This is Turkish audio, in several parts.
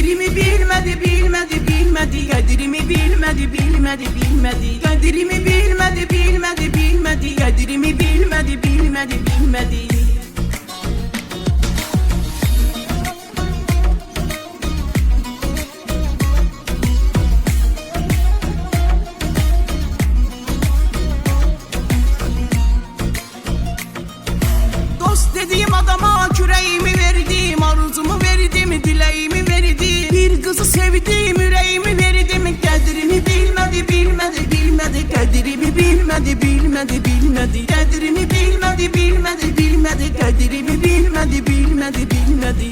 Kadirimi bilmedi, bilmedi, bilmedi. Kadirimi bilmedi, bilmedi, bilmedi. Kadirimi bilmedi, bilmedi, bilmedi. Kadirimi bilmedi, bilmedi, bilmedi. Dost dediğim adama küreğimi verdim, arzumu verdim, dileğimi verdim. Bir kızı sevdim, yüreğimi verdim. Kadirimi bilmedi, bilmedi, bilmedi. Kadirimi bilmedi, bilmedi, bilmedi. Kadirimi bilmedi, bilmedi, bilmedi. Kadirimi bilmedi, bilmedi, bilmedi.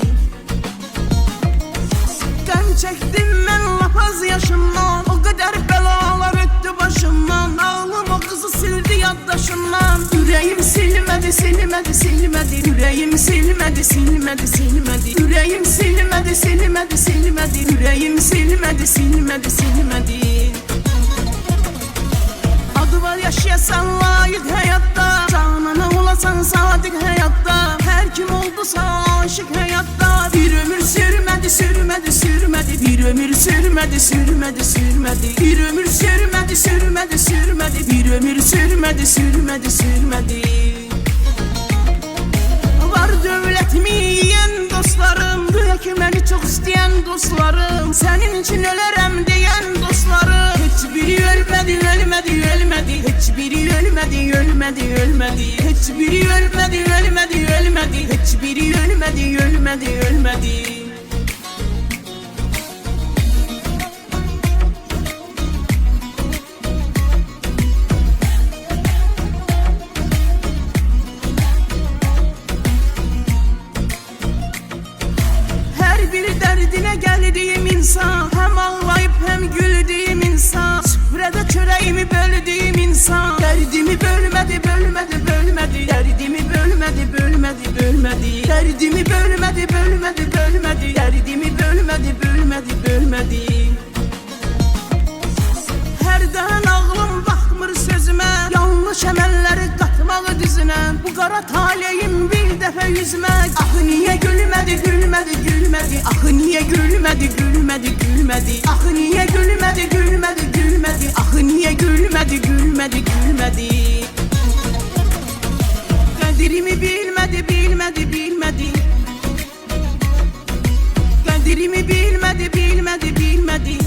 Gəm çektim ben lapaz yaşımdan, o kadar belalar öttü başımdan. Ağlım o kızı sildi yaddaşımdan. Yüreğim silmedi, silmedi, silmedi. Yüreğim silmedi, silmedi, silmedi. Yüreğim silmedi, silmedi, silmedi. Yüreğim silmedi, silmedi, silmedi. Adı var yaşayasan layık hayatta, canına olasan sadık hayatta. Her kim oldusa aşık hayatta. Bir ömür sürmedi, sürmedi, sürmedi. Bir ömür sürmedi, sürmedi, sürmedi. Bir ömür sürmedi, sürmedi, sürmedi. Bir ömür sürmedi, sürmedi, sürmedi. Var dövletimi yiyen dostlarım, belki beni çok isteyen dostlarım. Senin için ölerem diyen dostlarım. Hiçbiri ölmedi, ölmedi, ölmedi. Hiçbiri ölmedi, ölmedi, ölmedi. Hiçbiri ölmedi, ölmedi, ölmedi. Hiçbiri ölmedi, ölmedi, ölmedi. Bir derdine geldiğim insan, hem ağlayıp hem güldüğüm insan. Süfrede çöreğimi böldüğüm insan. Derdimi bölmedi, bölmedi, bölmedi. Derdimi bölmedi, bölmedi, bölmedi. Derdimi bölmedi, bölmedi, bölmedi. Derdimi bölmedi, bölmedi, bölmedi. Herden ağlım bakmır sözüme, yanlış emelleri katmalı düzüne. Bu kara taleyim bir defa yüzmek. Ah niye gülmedi, gülmedi, gülmedi. Ah niye gülmedi, gülmedi, gülmedi. Ah niye gülmedi, gülmedi, gülmedi. Ah niye gülmedi, gülmedi, gülmedi. Kadirimi bilmedi, bilmedi, bilmedi. Kadirimi bilmedi, bilmedi, bilmedi.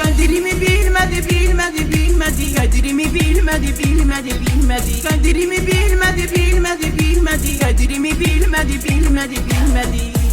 Kadirimi bilmedi, bilmedi, bilmedi. Kadirimi bilmedi, bilmedi, bilmedi. Kadirimi bilmedi, bilmedi, bilmedi. Kadirimi bilmedi, bilmedi, bilmedi.